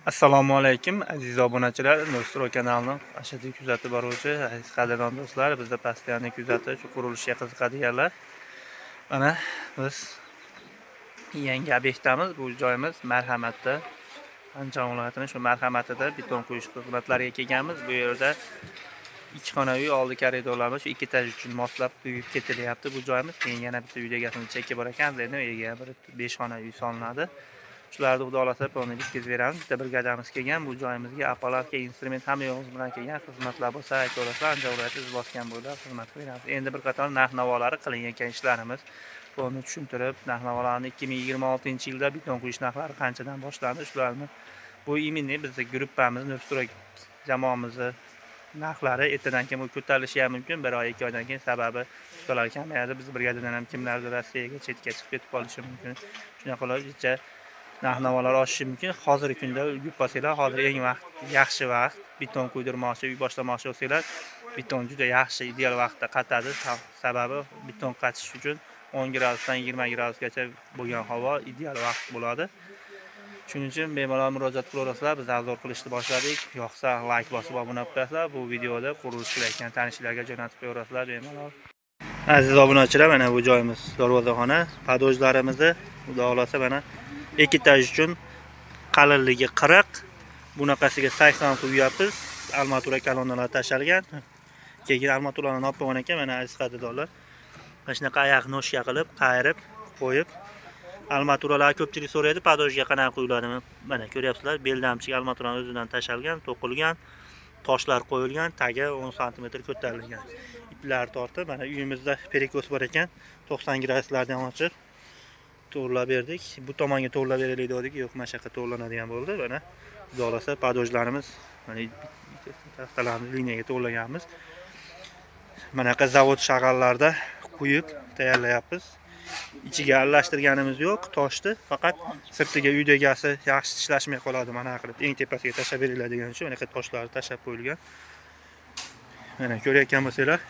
Assalomu alaykum aziz obunachilar, Nostro kanalini ashaddiy kuzatib boruvchi aziz qadrdon do'stlar, bizda postoyanniy kuzatish, qurilishga qiziqadiganlar. Mana biz yangi obyektamiz. Bu joyimiz Marhamatda, Andijon viloyatining shu Marhamatida beton quyish xizmatlariga kelganmiz. Bu yerda ikki xona uy, oldi koridorlarimiz shu 2 etaj uchun moslab quyib ketilyapti bu joyimiz. Keyin yana bitta uy egasini chekka bor ekan, endi uyga bir 5 xona uy solinadi. Shularni xudo xolasa pulni bitkazib beramiz. Bitta brigadamiz kelgan bu joyimizga apparatga instrument hamma yo'g'imiz bilan kelgan. Xizmatlar bo'lsa aytaverasizlar, Andijon viloyati biz bosgan bo'ylab xizmat beramiz. Endi bir qator narx-navolari qilingan ishlarimiz buni tushuntirib, narx-navolarni 2026-yilda beton quyish narxlari qanchadan boshlandi, shularni bu iminiy bizning gruppamiz, Nostro jamoamizni narxlari ertadan keyin ko'tarilishi ham mumkin. 1 oy 2 oydan keyin sababi ustalar kamayadi. Biz brigadadan ham kimlardir Rossiyaga chetga chiqib ketib qolishi mumkin. Shunaqa qilib narx-navolar oshishi mumkin. Hozirgi kunda ulgurib qolsanglar, hozir eng yaxshi vaqt beton quydirmoqchi, uy boshlamoqchi bo'lsanglar, beton juda yaxshi, ideal vaqtda qatadi. Sababi beton qatish uchun 10 gradusdan 20 gradusgacha bo'lgan havo ideal vaqt bo'ladi. Shuning uchun bemalol murojaat qilaverasizlar. Biz arzon qilishni boshladik. Yoqsa like bosib obuna bo'lasizlar. Bu videoda qurilish qilayotgan tanishlarga jo'natib qo'yaverasizlar bemalol. Aziz obunachilar, mana bu joyimiz darvozaxona. Padojlarimizni xudo xolasa mana 2 etaj uchun qalinligi 40, bunaqasiga 80 quyapmiz. Armatura kolonnalar tashalgan. Keyin armaturalarni olib qo'ygan ekan, mana aziz qadrdonlar. Mana shunaqa oyoq noshga qilib, qayirib qo'yib, armaturalar ko'pchilik so'raydi, padojga qanaqa quyiladi? Mana ko'ryapsizlar, beldamchiga armaturaning o'zidan tashalgan, to'qilgan, toshlar qo'yilgan, tagi 10 sm ko'tarilgan. Iplar tortib, mana uyimizda perikos bor ekan, 90 graduslardan ochib to'g'rilab berdik. Bu tomonga to'g'rilab beraylik dedik, yo'q, mana shu yoqqa to'g'rilanadigan bo'ldi. Mana xudo xolasa padojlarimiz, mana taxtalarni liniyaga to'g'rilaganmiz. Manaqa zavod shag'allarda quyib tayyorlayapmiz. İchiga aralashtirganimiz yo'q, toshni, faqat sirtiga uyda egasi yaxshi tishlashmay qoladi, mana qilib eng tepasiga tashlab beriladigan uchun mana toshlarni tashlab qo'yilgan. Mana ko'rayotgan bo'lsanglar,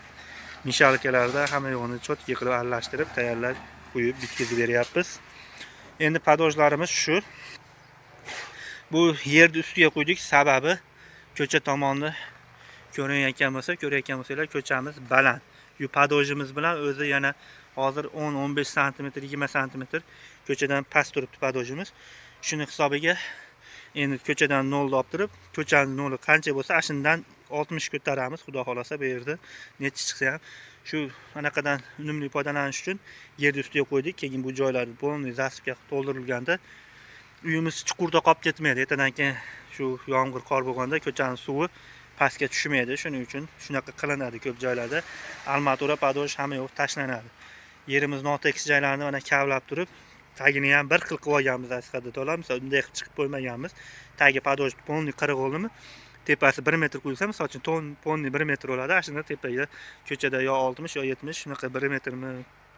mishalkalarda hamma yo'g'ini cho'tki qilib aralashtirib, tayyorlab, quyib bitkazib beryapmiz. Endi padojlarimiz shu. Bu yerni ustiga qo'ydik, sababi ko'cha tomonni ko'rayotgan bo'lsanglar, ko'chamiz baland. Yu padojimiz bilan o'zi yana hozir 10-15 sm, 20 sm ko'chadan past turibdi padojimiz. Shuni hisobiga endi ko'chadan 0 olib turib, ko'chaning 0 qancha bo'lsa, shundan 60 ko'taramiz. Xudo xolasa bu yerda necha chiqsa ham shu anaqadan unumli foydalanish uchun yerni ustiga qo'ydik. Keyin bu joylar bo'lni zasibga to'ldirilganda uyimiz chuqurda qolib ketmaydi. Ertadan keyin shu yomg'ir, qor bo'lganda ko'chaning suvi pastga tushmaydi. Shuning uchun shunaqa qilinadi ko'p joylarda. Armatura, padoj hamma yoq tashlanadi. Yerimiz notekis joylarni mana kavlab turib, tagini ham bir xil qilib olganmiz aziz qadrdonlar. Misol bunday qilib chiqib qo'ymaganmiz. Tagi padoj polni 40 bo'ldimi? Tepasi 1 metr qo'yilsa, misol uchun polni 1 metr bo'ladi. Shunda tepaga ko'chada yo 60 yo 70 shunaqa 1 metrni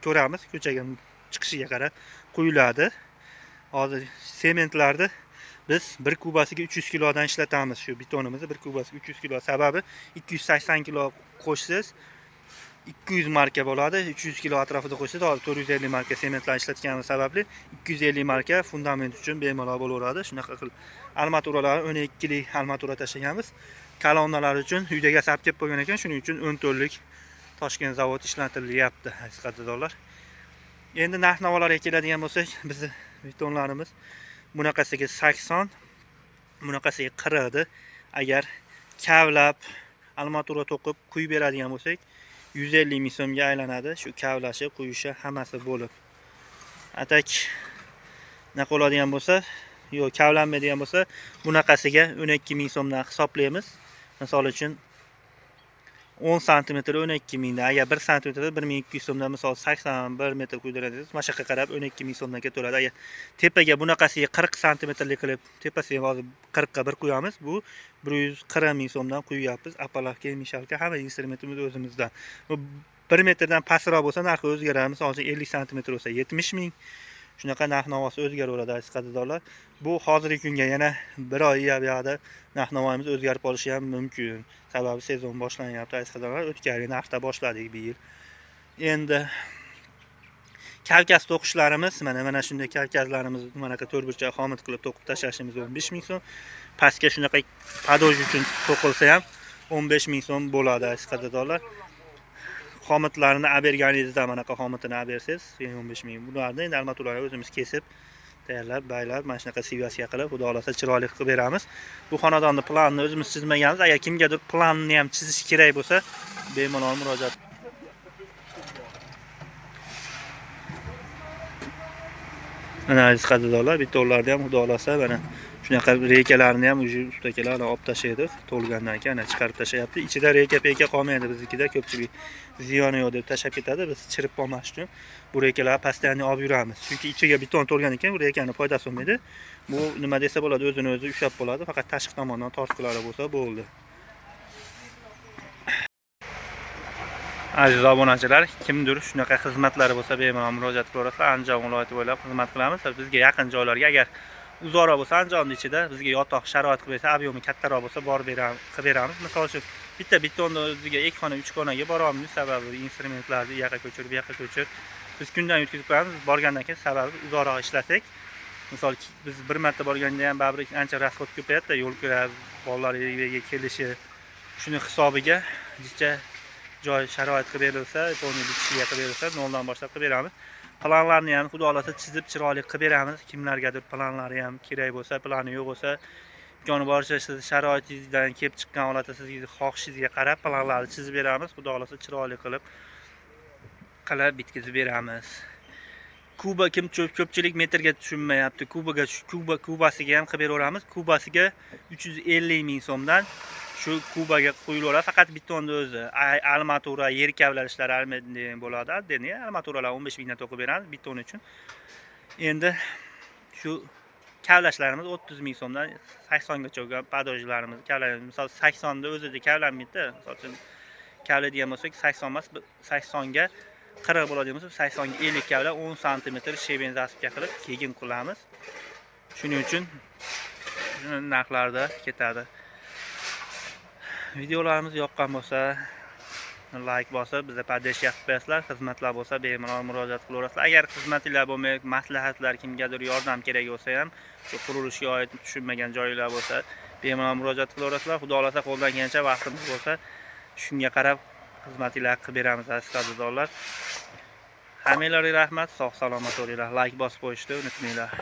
ko'ramiz. Ko'chaga chiqishiga qarab qo'yiladi. Hozir sementlarni biz 1 kubasiga 300 kilodan ishlatamiz. Shu betonimizni 1 kubasiga 300 kilo. Sababi 280 kilo qo'shsiz 200 marka bo'ladi. 300 kilo atrofida qo'shsa, hozir 450 marka sementlar ishlatganimiz sababli 250 marka fundament uchun bemalol bo'laveradi. Shunaqa qilib armaturalarni 12 lik armatura tashlaganmiz. Kolonnalar uchun uydaga olib kelib qo'ygan ekan, shuning uchun 10 tonlik Toshkent zavodi ishlatilyapti aziz qadrdonlar. Endi narx-navolarga keladigan bo'lsak, bizning betonlarimiz bunaqasiga 80, bunaqasiga 40 edi. Agar kavlab armatura to'qib quyib beradigan bo'lsak, 150 ming so'mga aylanadi. Shu kavlashi, quyishi hammasi bo'lib. Atak naq oladigan bo'lsa, yo'q, kavlanmaydigan bo'lsa, bunaqasiga 12 ming so'mdan hisoblaymiz. Misol uchun 10 sm 12 mingdan, agar 1 sm 1200 so'mdan, misol 81 metr quydirsangiz, mana shu yerga qarab 12 ming so'mdan ketaveradi. Agar tepaga bunaqasiga 40 sm qilib, tepasiga hozir 40 ga 1 qo'yamiz, bu 140 ming so'mdan quyapmiz. Apparatga, mishalka, hamma instrumentimiz o'zimizdan. Bu 1 metrdan pastroq bo'lsa, narxi o'zgaradi. Misol uchun 50 sm bo'lsa 70 ming. Shunaqa narx-navosi o'zgaraveradi aziz qadrdonlar. Bu hozirgi kunga yana 1 oy yo'qda narx-navoimiz o'zgarib qolishi ham mumkin. Sababi sezon boshlanyapti aziz qadrdonlar. O'tgan yil narxda boshladik bu yil. Endi Kavkaz to'qishlarimiz mana shunday kavkazlarimizni mana bu to'rtburchak xomut qilib to'qib tashlashimiz 15 ming so'm. Pastga shunaqa padoj uchun to'qilsa ham 15 ming so'm bo'ladi aziz qadrdonlar. Xomutlarni olib berganingizda manaqa xomutini olib bersangiz 15 ming. Bularni endi armaturalarni o'zimiz kesib, tayyorlab, baylab, mana shunaqa sivasiya qilib, xudo xolasa chiroyli qilib beramiz. Bu xonadonni planini o'zimiz chizmaganmiz. Agar kimgadir planni ham chizish kerak bo'lsa, bemalol murojaat. Mana aziz qadrdonlar, bitta ularni ham xudo xolasa mana shunaqa reykalarni ham o'zi ustakalar olib tashlaydi. To'lgandan keyin ana chiqarib tashlayapti. Ichida reyka qolmaydi biznikida, ko'pchilik ziyoni yo'q deb tashab ketadi. Biz chirib qolmas uchun bu reykalarni pastdan olib yuramiz. Chunki ichiga beton to'lgandan keyin bu reykani foydasi bo'lmaydi. Bu nima desa bo'ladi, o'zini o'zi ushlab qoladi. Faqat tashqi tomondan tortqilari bo'lsa bo'ldi. Aziz obunachilar, kimdir shunaqa xizmatlari bo'lsa bemalol murojaat qilaverasizlar. Andijon viloyati bo'ylab xizmat qilamiz. Bizga yaqin joylarga agar uzoqroq bo'lsa, Andijonning ichida bizga yotoq sharoit qilib bersa, ob'yemi kattaroq bo'lsa, borib qilib beramiz. Misol uchun bitta betonni o'ziga 2 xona, 3 xonaga boramiz. Sababi instrumentlarni u yoqqa ko'chirib, bu yoqqa ko'chirib biz kundan yutkazib qo'yamiz. Borgandan keyin sababi uzoqroq ishlasak, misol biz bir marta borganda ham baribir ancha rasxod ko'payadi-da, yo'l kirib, bolalarga kelishi, shuni hisobiga jicha joy sharoit qilib berilsa, poni bitishiga qilib berilsa, noldan boshlab qilib beramiz. Planlarni ham xudo xolasa chizib chiroyli qilib beramiz. Kimlargadir planlari ham kerak bo'lsa, plani yo'q bo'lsa, imkoni boricha siz sharoitingizdan kelib chiqqan holatda sizning xohishingizga qarab planlarni chizib beramiz. Xudo xolasa chiroyli qilib bitkazib beramiz. Kuba ko'pchilik metrga tushunmayapti. Kubasiga ham qilib beraveramiz. Kubasiga 350 ming so'mdan shu kubaga qo'yilaveradi. Faqat betonni o'zi, armatura, yer kavlar ishlari alminiy bo'ladi. Deni armaturalar 15 mingdan to'qib beramiz beton uchun. Endi shu kavlashlarimiz 30 ming so'mdan 80 gacha bo'lgan padojlarimiz kavlaymiz. Misol 80 da o'zida kavlanmaydi. Misol uchun kavlaydigan bo'lsak 80 emas, 80 ga 40 bo'ladigan bo'lsa, 80 ga 50 kavla 10 sm sheben zasipga qilib keyin qilamiz. Shuning uchun narxlarda ketadi. Videolarimiz yoqqan bo'lsa, like bosib, bizga poddesh yapib qo'yasizlar. Xizmatlar bo'lsa, bemalol murojaat qilaverasizlar. Agar xizmatlar bo'lmay, maslahatlar, kimgadir yordam kerak bo'lsa ham, shu qurilishga oid tushunmagan joylar bo'lsa, bemalol murojaat qilaverasizlar. Xudo xolasa qo'ldan kelgancha vaqtimiz bo'lsa, shunga qarab xizmatlar qilib beramiz aziz qadrdonlar. Hammanglarga rahmat, sog' salomat bo'linglar. Like bosib qo'yishni unutmanglar.